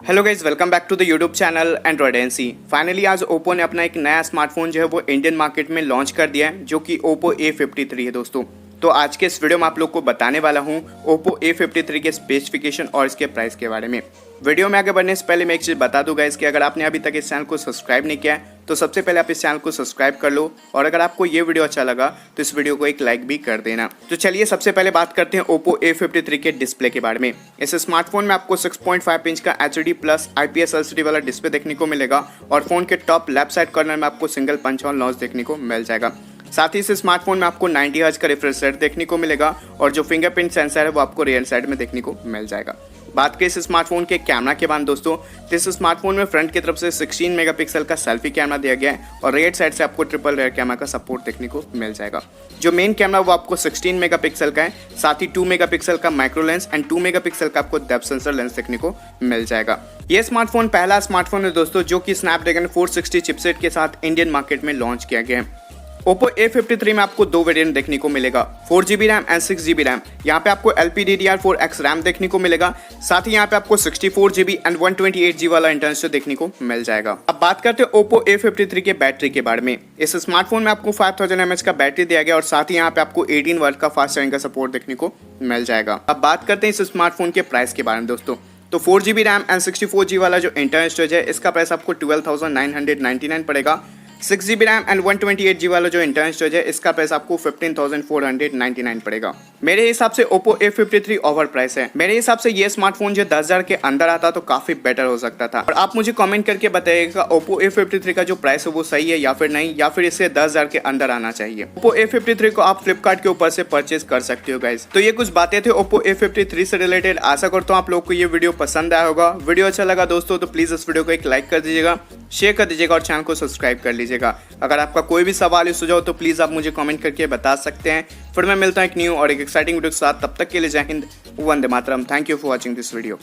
Hello guys, welcome back to the YouTube channel Android NC. Finally आज Oppo ने अपना एक नया स्मार्टफोन जो है वो इंडियन मार्केट में लॉन्च कर दिया है, जो कि ओप्पो A53 है दोस्तों। तो आज के इस वीडियो में आप लोग को बताने वाला हूँ ओप्पो A53 के स्पेसिफिकेशन और इसके प्राइस के बारे में। वीडियो में आगे बढ़ने से पहले मैं एक चीज़ बता दूं गाइस कि अगर आपने अभी तक इस चैनल को सब्सक्राइब नहीं किया है तो सबसे पहले आप इस चैनल को सब्सक्राइब कर लो, और अगर आपको ये वीडियो अच्छा लगा तो इस वीडियो को एक लाइक भी कर देना। तो चलिए सबसे पहले बात करते हैं ओप्पो A53 के डिस्प्ले के बारे में। इस स्मार्टफोन में आपको 6.5 इंच का HD प्लस IPS LCD वाला डिस्प्ले देखने को मिलेगा, और फोन के टॉप लेफ्ट साइड कॉर्नर में आपको सिंगल पंच होल नॉच देखने को मिल जाएगा। साथ ही इस स्मार्टफोन में आपको 90 हर्ट्ज का रिफ्रेश रेट देखने को मिलेगा, और जो फिंगरप्रिंट सेंसर है वो आपको रियर साइड में देखने को मिल जाएगा। बात करें इस स्मार्टफोन के कैमरा के बाद दोस्तों, तो इस स्मार्टफोन में फ्रंट की तरफ से 16 मेगापिक्सल का सेल्फी कैमरा दिया गया है, और राइट साइड से आपको ट्रिपल रेयर कैमरा का सपोर्ट देखने को मिल जाएगा। जो मेन कैमरा वो आपको 16 मेगापिक्सल का है, साथ ही 2 मेगापिक्सल का माइक्रो लेंस एंड 2 मेगापिक्सल का आपको डेप्थ सेंसर लेंस देखने को मिल जाएगा। ये स्मार्टफोन पहला स्मार्टफोन है दोस्तों जो कि स्नैपड्रैगन 460 चिपसेट के साथ इंडियन मार्केट में लॉन्च किया गया है। Oppo A53 में आपको दो वेरिएंट देखने को मिलेगा, 4GB RAM and 6GB RAM. यहाँ पे आपको LPDDR4X रैम देखने को मिलेगा, साथ ही यहाँ पे आपको 64GB एंड 128GB वाला इंटरनल देखने को मिल जाएगा। अब बात करते हैं Oppo A53 के बैटरी के बारे में। इस स्मार्टफोन में आपको 5000 mAh का बैटरी दिया गया, और साथ ही यहाँ पे आपको 18 वाट का फास्ट चार्जिंग का सपोर्ट देखने को मिल जाएगा। अब बात करते हैं इस स्मार्टफोन के प्राइस के बारे में दोस्तों। तो 4GB रैम एंड 64GB वाला जो इंटरनल स्टोरेज है, इसका प्राइस आपको 12,999 पड़ेगा। 6GB रैम एंड 128GB वाला जो इंटरनल स्टोरेज है, इसका प्राइस आपको 15,499 पड़ेगा। मेरे हिसाब से Oppo A53 ओवर प्राइस है। मेरे हिसाब से ये स्मार्टफोन जो 10,000 के अंदर आता तो काफी बेटर हो सकता था। और आप मुझे कमेंट करके बताइएगा Oppo A53 का जो प्राइस है वो सही है या फिर नहीं, या फिर इसे 10,000 के अंदर आना चाहिए। Oppo A53 को आप फ्लिपकार्ट के ऊपर से परचेज कर सकते हो गाइज। तो ये कुछ बातें थे Oppo A53 से रिलेटेड। आशा करता हूँ आप लोग को ये वीडियो पसंद आया होगा। वीडियो अच्छा लगा दोस्तों तो प्लीज इस वीडियो को एक लाइक कर दीजिएगा, शेयर कर दीजिएगा और चैनल को सब्सक्राइब कर लीजिएगा। अगर आपका कोई भी सवाल या सुझाव तो प्लीज आप मुझे कमेंट करके बता सकते हैं। फिर मैं मिलता हूं एक न्यू और एक एक्साइटिंग वीडियो के साथ। तब तक के लिए जय हिंद, वंदे मातरम। Thank you for watching this video.